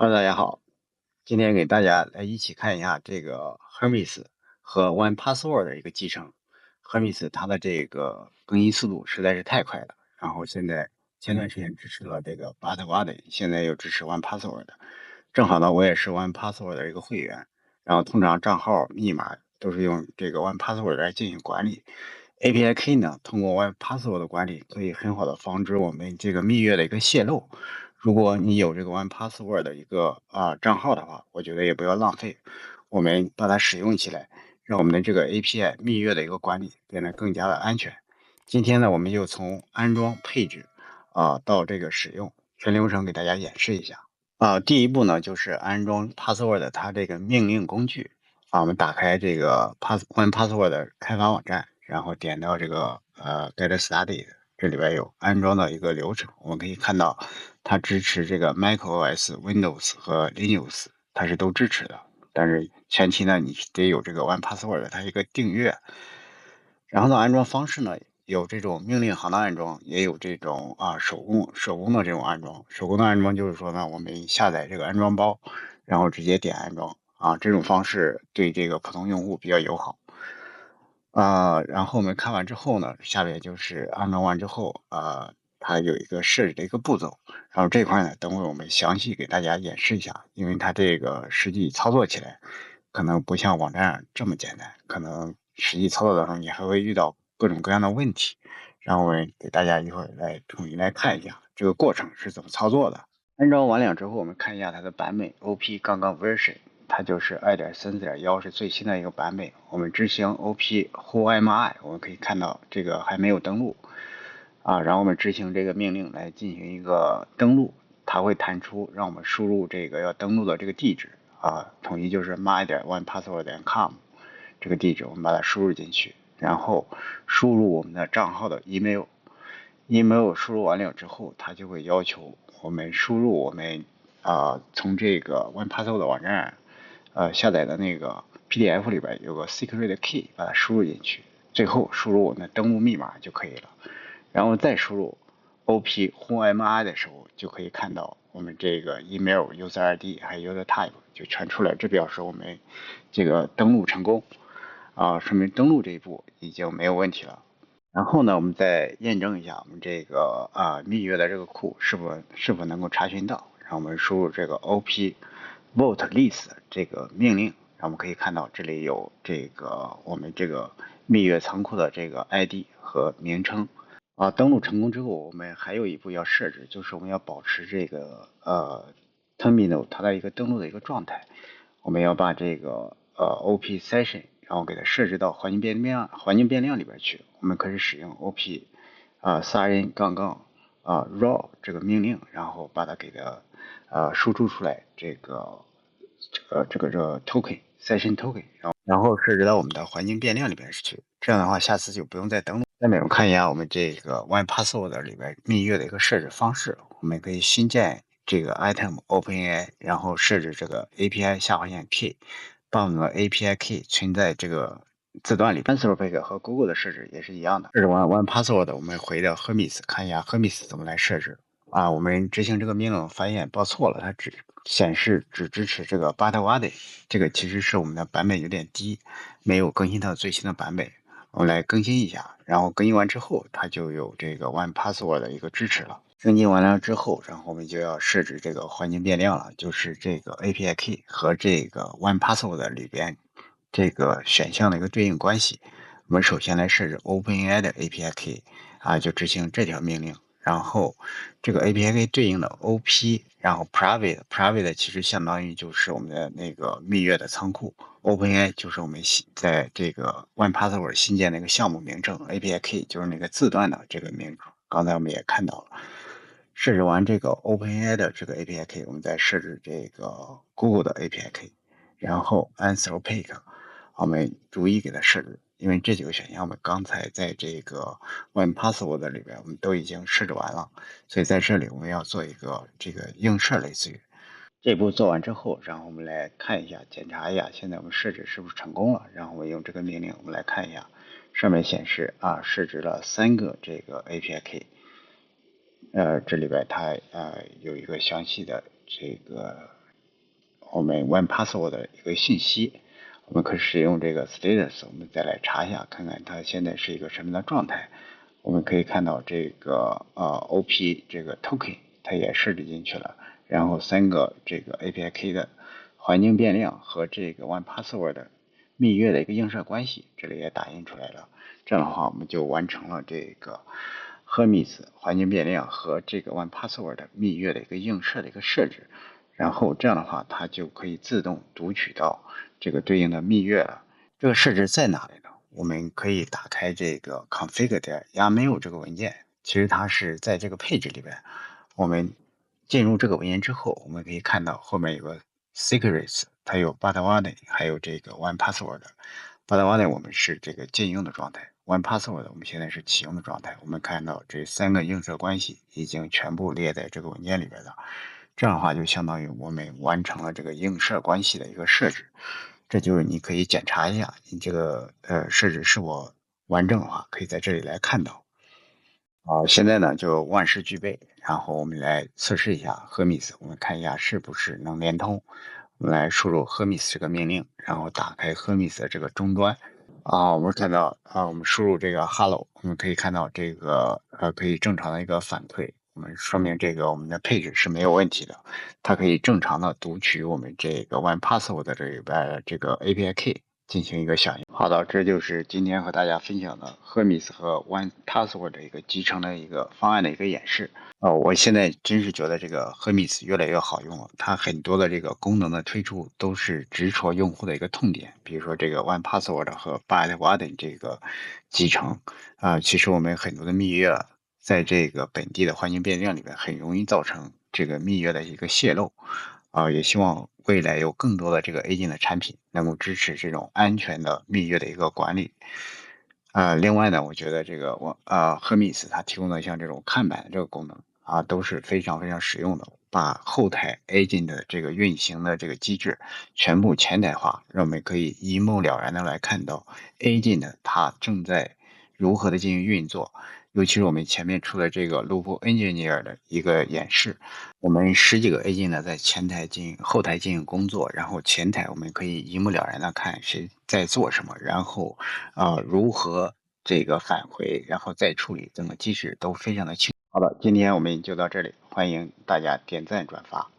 大家好，今天给大家来一起看一下这个 Hermes 和 OnePassword 的一个集成。Hermes 它的这个更新速度实在是太快了，然后前段时间支持了这个 Butterworth，现在又支持 OnePassword。正好呢，我也是 OnePassword 的一个会员，然后通常账号密码都是用这个 OnePassword 来进行管理。API Key 呢，通过 OnePassword 的管理，可以很好的防止我们这个蜜月的一个泄露。如果你有这个 OnePassword 的一个账号的话，我觉得也不要浪费，我们把它使用起来，让我们的这个 API 蜜月的一个管理变得更加的安全。今天呢，我们就从安装配置到这个使用全流程给大家演示一下。第一步呢，就是安装 Password 它这个命令工具。我们打开这个 OnePassword 的开发网站，然后点到这个Get Started，这里边有安装的一个流程。我们可以看到，它支持这个 macOS、Windows 和 Linux，它是都支持的。但是前提呢，你得有这个 OnePassword 它一个订阅。然后呢，安装方式呢，有这种命令行的安装，也有这种手工的这种安装。手工的安装就是说呢，我们下载这个安装包，然后直接点安装这种方式对这个普通用户比较友好。然后我们看完之后呢，下面就是安装完之后它有一个设置的一个步骤。然后这块呢，等会我们详细给大家演示一下，因为它这个实际操作起来可能不像网站上这么简单，可能实际操作的时候你还会遇到各种各样的问题。然后我们给大家一会儿来统一来看一下这个过程是怎么操作的。安装完了之后，我们看一下它的版本 OP 刚刚 version， 它就是2.3.1是最新的一个版本。我们执行 OP whoami， 我们可以看到这个还没有登录然后我们执行这个命令来进行一个登录，它会弹出让我们输入这个要登录的这个地址统一就是 my.onepassword.com 这个地址，我们把它输入进去，然后输入我们的账号的 email 输入完了之后，它就会要求我们输入我们从这个 OnePassword 的网站下载的那个 PDF 里边有个 secret key， 把它输入进去，最后输入我们的登录密码就可以了。然后再输入 OP whoami 的时候，就可以看到我们这个 email user ID 还有 user type 就全出来，这表示我们这个登录成功说明登录这一步已经没有问题了。然后呢，我们再验证一下我们这个蜜月的这个库是否能够查询到。然后我们输入这个 op vote list 这个命令，然后我们可以看到这里有这个我们这个蜜月仓库的这个 ID 和名称登录成功之后，我们还有一步要设置，就是我们要保持这个terminal 它的一个登录的一个状态。我们要把这个OP session， 然后给它设置到环境变量里边去。我们可以使用 OP SARIN raw 这个命令，然后把它给它输出出来这个 token session token，然后设置到我们的环境变量里边去。这样的话，下次就不用再登录。下面我们看一下我们这个 OnePassword 里边蜜月的一个设置方式。我们可以新建这个 item OpenAI， 然后设置这个 API 下划线 key， 把我们的 API key 存在这个字段里。Anthropic 和 Google 的设置也是一样的。设置完 OnePassword， 我们回到 Hermes 看一下 Hermes 怎么来设置。我们执行这个命令发现报错了，它只显示只支持这个 Butterworth， 这个其实是我们的版本有点低，没有更新到最新的版本。我们来更新一下，然后更新完之后，它就有这个 OnePassword 的一个支持了。更新完了之后，然后我们就要设置这个环境变量了，就是这个 API Key 和这个 OnePassword 里边这个选项的一个对应关系。我们首先来设置 OpenAI 的 API Key 就执行这条命令。然后这个 API Key 对应的 OP， 然后 private 其实相当于就是我们的那个蜜月的仓库。OpenAI 就是我们在这个 OnePassword 新建的一个项目名称 ，API Key 就是那个字段的这个名称。刚才我们也看到了，设置完这个 OpenAI 的这个 API Key， 我们再设置这个 Google 的 API Key， 然后 Anthropic， 我们逐一给它设置。因为这几个选项我们刚才在这个 OnePassword 里边我们都已经设置完了，所以在这里我们要做一个这个映射，类似于。这步做完之后，然后我们来看一下，检查一下，现在我们设置是不是成功了。然后我们用这个命令，我们来看一下，上面显示设置了3个这个 API Key，这里边它有一个详细的这个我们 OnePassword 的一个信息。我们可以使用这个 status， 我们再来查一下，看看它现在是一个什么样的状态。我们可以看到这个OP 这个 token 它也设置进去了，然后3个这个 API key 的环境变量和这个 OnePassword 的蜜月的一个映射关系，这里也打印出来了。这样的话，我们就完成了这个 Hermes 环境变量和这个 OnePassword 的蜜月的一个映射的一个设置。然后这样的话，它就可以自动读取到这个对应的蜜月了。这个设置在哪里呢？我们可以打开这个 config 点 YAML 这个文件，其实它是在这个配置里边。我们进入这个文件之后，我们可以看到后面有个 secrets， 它有 Bitwarden， 还有这个 OnePassword。Bitwarden 我们是这个禁用的状态，OnePassword 我们现在是启用的状态。我们看到这3个映射关系已经全部列在这个文件里边了。这样的话，就相当于我们完成了这个映射关系的一个设置。这就是你可以检查一下你这个设置是否完整的话，可以在这里来看到。好，现在呢就万事俱备，然后我们来测试一下 Hermes，我们看一下是不是能连通。我们来输入 Hermes 这个命令，然后打开 Hermes 的这个终端。我们看到我们输入这个 hello，我们可以看到这个可以正常的一个反馈，我们说明这个我们的配置是没有问题的，它可以正常的读取我们这个 OnePassword 的这个 API key 进行一个响应。好的，这就是今天和大家分享的 Hermes 和 OnePassword 的一个集成的一个方案的一个演示。我现在真是觉得这个 Hermes 越来越好用了，它很多的这个功能的推出都是直戳用户的一个痛点，比如说这个 OnePassword 和 Bitwarden 这个集成其实我们很多的蜜月在这个本地的环境变量里面很容易造成这个蜜月的一个泄露。也希望未来有更多的这个 A 进的产品能够支持这种安全的蜜月的一个管理。另外呢，我觉得这个Hermes 它提供的像这种看板的这个功能都是非常非常实用的，把后台 agent 的这个运行的这个机制全部前台化，让我们可以一目了然的来看到 agent 它正在如何的进行运作。尤其是我们前面出的这个 Loop Engineer 的一个演示，我们十几个 agent 呢在前台进行、后台进行工作，然后前台我们可以一目了然的看谁在做什么，然后如何这个返回，然后再处理，整个机制都非常的清。好的，今天我们就到这里，欢迎大家点赞转发。